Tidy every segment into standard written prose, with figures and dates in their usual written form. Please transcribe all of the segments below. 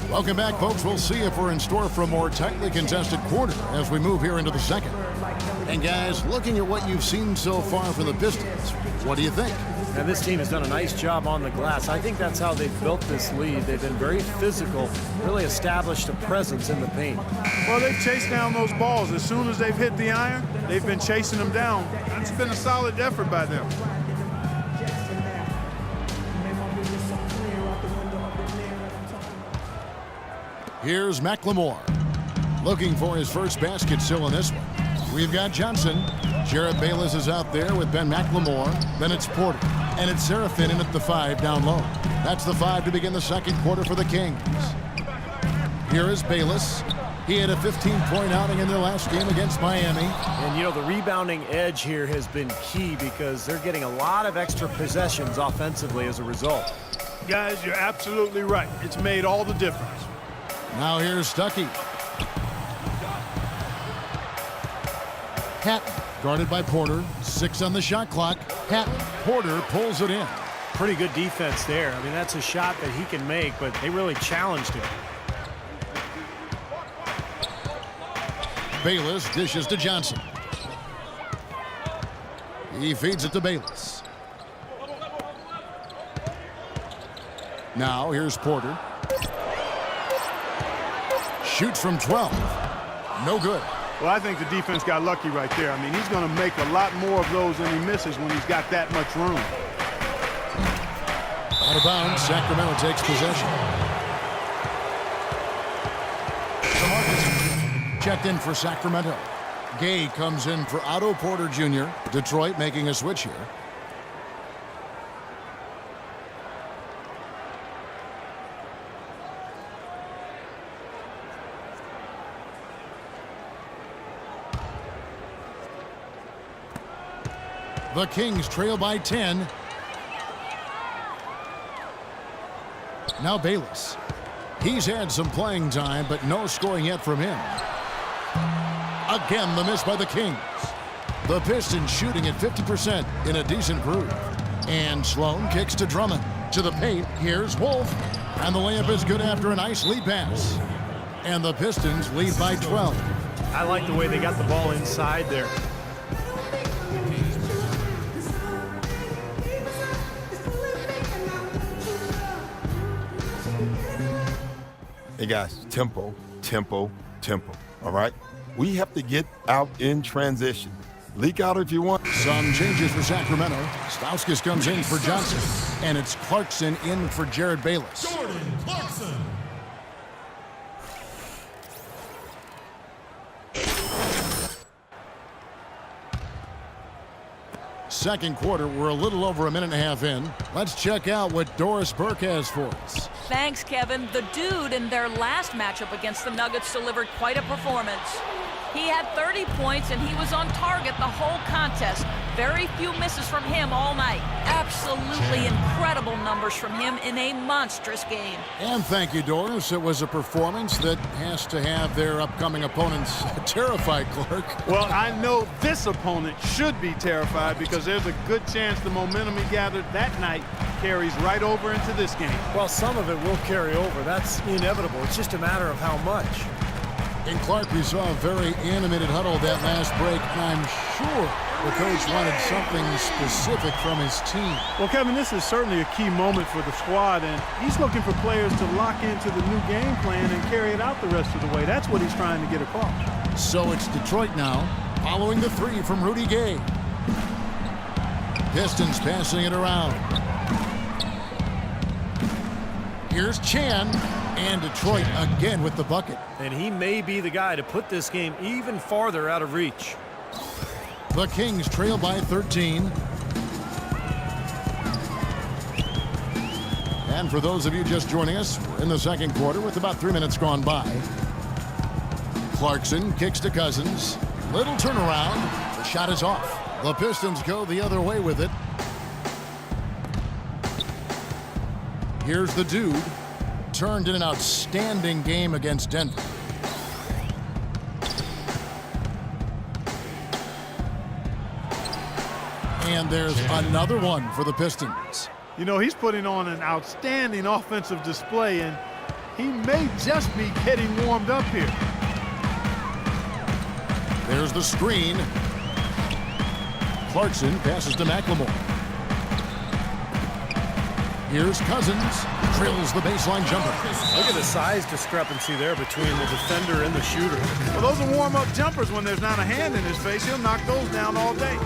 Welcome back, folks. We'll see if we're in store for a more tightly contested quarter as we move here into the second. And guys, looking at what you've seen so far from the Pistons, what do you think? And this team has done a nice job on the glass. I think that's how they've built this lead. They've been very physical, really established a presence in the paint. Well, they've chased down those balls. As soon as they've hit the iron, they've been chasing them down. That's been a solid effort by them. Here's McLemore, looking for his first basket still in this one. We've got Johnson. Jarrett Bayless is out there with Ben McLemore. Then it's Porter. And it's Serafin in at the 5 down low. That's the 5 to begin the second quarter for the Kings. Here is Bayless. He had a 15-point outing in their last game against Miami. And, you know, the rebounding edge here has been key because they're getting a lot of extra possessions offensively as a result. Guys, you're absolutely right. It's made all the difference. Now here's Stuckey. Hatton, guarded by Porter. 6 on the shot clock. Hatton, Porter pulls it in. Pretty good defense there. I mean, that's a shot that he can make, but they really challenged him. Bayless dishes to Johnson. He feeds it to Bayless. Now here's Porter. Shoots from 12. No good. Well, I think the defense got lucky right there. I mean, he's going to make a lot more of those than he misses when he's got that much room. Out of bounds, Sacramento takes possession. Checked in for Sacramento. Gay comes in for Otto Porter Jr. Detroit making a switch here. The Kings trail by 10. Now Bayless. He's had some playing time, but no scoring yet from him. Again, the miss by the Kings. The Pistons shooting at 50% in a decent groove. And Sloan kicks to Drummond. To the paint, here's Wolf. And the layup is good after a nice lead pass. And the Pistons lead by 12. I like the way they got the ball inside there. Hey guys, tempo, tempo, tempo, all right? We have to get out in transition. Leak out if you want. Some changes for Sacramento. Stauskas comes in for Johnson. And it's Clarkson in for Jared Bayless. Jordan Clarkson. Second quarter, we're a little over a minute and a half in. Let's check out what Doris Burke has for us. Thanks, Kevin. The dude in their last matchup against the Nuggets delivered quite a performance. He had 30 points, and he was on target the whole contest. Very few misses from him all night. Absolutely incredible numbers from him in a monstrous game. And thank you, Doris. It was a performance that has to have their upcoming opponents terrified, Clark. Well, I know this opponent should be terrified because there's a good chance the momentum he gathered that night carries right over into this game. Well, some of it will carry over. That's inevitable. It's just a matter of how much. And Clark, we saw a very animated huddle that last break. I'm sure the coach wanted something specific from his team. Well, Kevin, this is certainly a key moment for the squad, and he's looking for players to lock into the new game plan and carry it out the rest of the way. That's what he's trying to get across. So it's Detroit now, following the 3 from Rudy Gay. Pistons passing it around. Here's Chan. And Detroit again with the bucket. And he may be the guy to put this game even farther out of reach. The Kings trail by 13. And for those of you just joining us, we're in the second quarter with about 3 minutes gone by. Clarkson kicks to Cousins. Little turnaround. The shot is off. The Pistons go the other way with it. Here's the dude. Turned in an outstanding game against Denver. And there's another one for the Pistons. You know, he's putting on an outstanding offensive display, and He may just be getting warmed up here. There's the screen. Clarkson passes to McLemore. Here's Cousins. Drills the baseline jumper. Look at the size discrepancy there between the defender and the shooter. Well, those are warm-up jumpers. When there's not a hand in his face, he'll knock those down all day.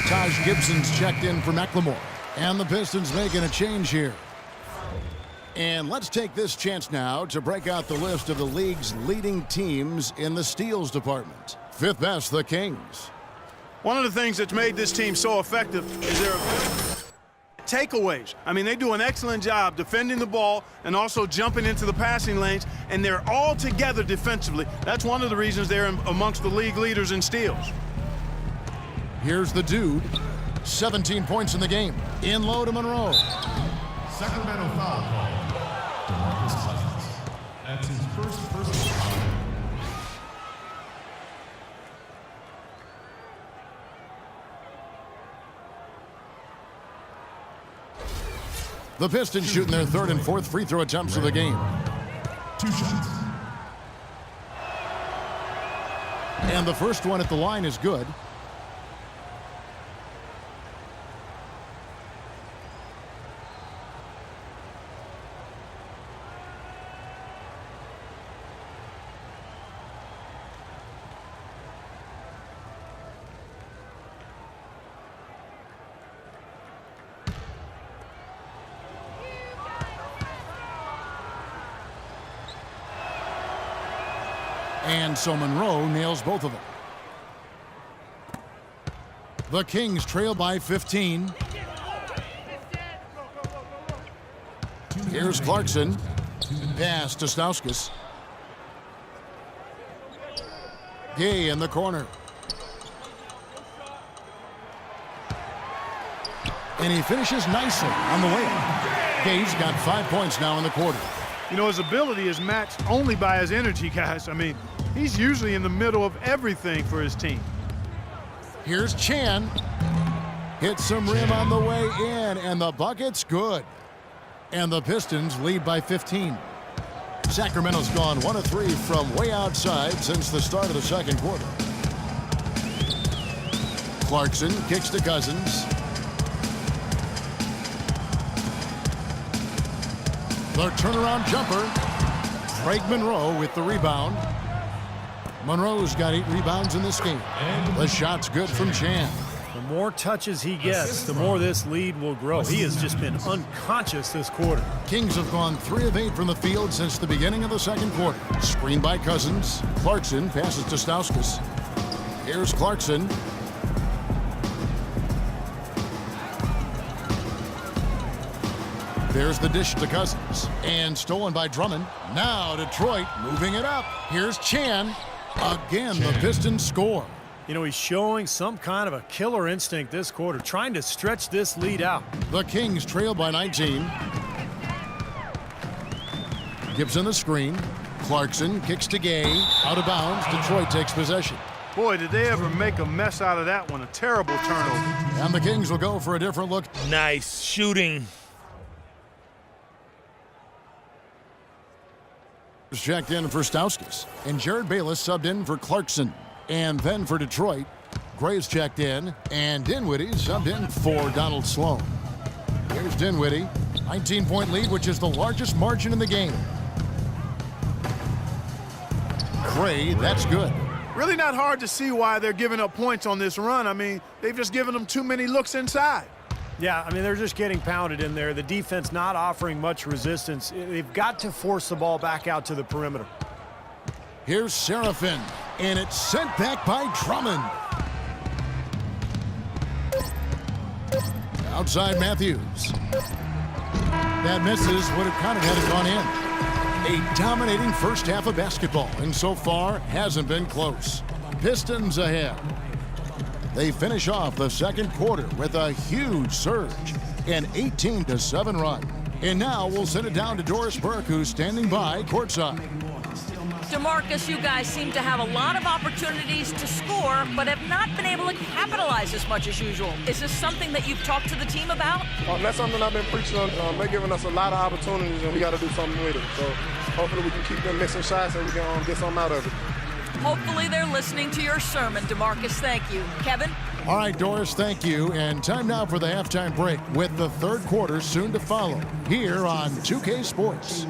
Taj Gibson's checked in for McLemore. And the Pistons making a change here. And let's take this chance now to break out the list of the league's leading teams in the steals department. Fifth best, the Kings. One of the things that's made this team so effective is their takeaways. I mean, they do an excellent job defending the ball and also jumping into the passing lanes, and they're all together defensively. That's one of the reasons they're amongst the league leaders in steals. Here's the dude. 17 points in the game. In low to Monroe. Sacramento foul call. DeMarcus Cousins. That's his first personal foul. The Pistons shooting their third and fourth free throw attempts of the game. 2 shots. And the first one at the line is good. And so Monroe nails both of them. The Kings trail by 15. Here's Clarkson. Pass to Stauskas. Gay in the corner. And he finishes nicely on the way. Gay's got 5 points now in the quarter. You know, his ability is matched only by his energy, guys. I mean, he's usually in the middle of everything for his team. Here's Chan. Hits some rim on the way in, and the bucket's good. And the Pistons lead by 15. Sacramento's gone 1 of 3 from way outside since the start of the second quarter. Clarkson kicks to Cousins. The turnaround jumper. Craig Monroe with the rebound. Monroe's got 8 rebounds in this game. The shot's good from Chan. The more touches he gets, the more this lead will grow. He has just been unconscious this quarter. Kings have gone 3 of 8 from the field since the beginning of the second quarter. Screen by Cousins. Clarkson passes to Stauskas. Here's Clarkson. There's the dish to Cousins. And stolen by Drummond. Now Detroit moving it up. Here's Chan. Again, the Pistons score. You know, he's showing some kind of a killer instinct this quarter, trying to stretch this lead out. The Kings trail by 19. Gibson the screen. Clarkson kicks to Gay. Out of bounds. Detroit takes possession. Boy, did they ever make a mess out of that one. A terrible turnover. And the Kings will go for a different look. Nice shooting. Checked in for Stauskas. And Jared Bayless subbed in for Clarkson. And then for Detroit, Gray's checked in. And Dinwiddie subbed in for Donald Sloan. Here's Dinwiddie. 19-point lead, which is the largest margin in the game. Gray, that's good. Really not hard to see why they're giving up points on this run. I mean, they've just given them too many looks inside. Yeah, I mean, they're just getting pounded in there. The defense not offering much resistance. They've got to force the ball back out to the perimeter. Here's Serafin, and it's sent back by Drummond. Outside Matthews. That misses, would have counted had it gone in. A dominating first half of basketball, and so far hasn't been close. Pistons ahead. They finish off the second quarter with a huge surge, an 18-7 run. And now we'll send it down to Doris Burke, who's standing by courtside. DeMarcus, you guys seem to have a lot of opportunities to score, but have not been able to capitalize as much as usual. Is this something that you've talked to the team about? That's something I've been preaching on. They're giving us a lot of opportunities, and we got to do something with it. So hopefully we can keep them missing shots and we can get something out of it. Hopefully they're listening to your sermon, DeMarcus. Thank you. Kevin? All right, Doris, thank you. And time now for the halftime break with the third quarter soon to follow here on 2K Sports.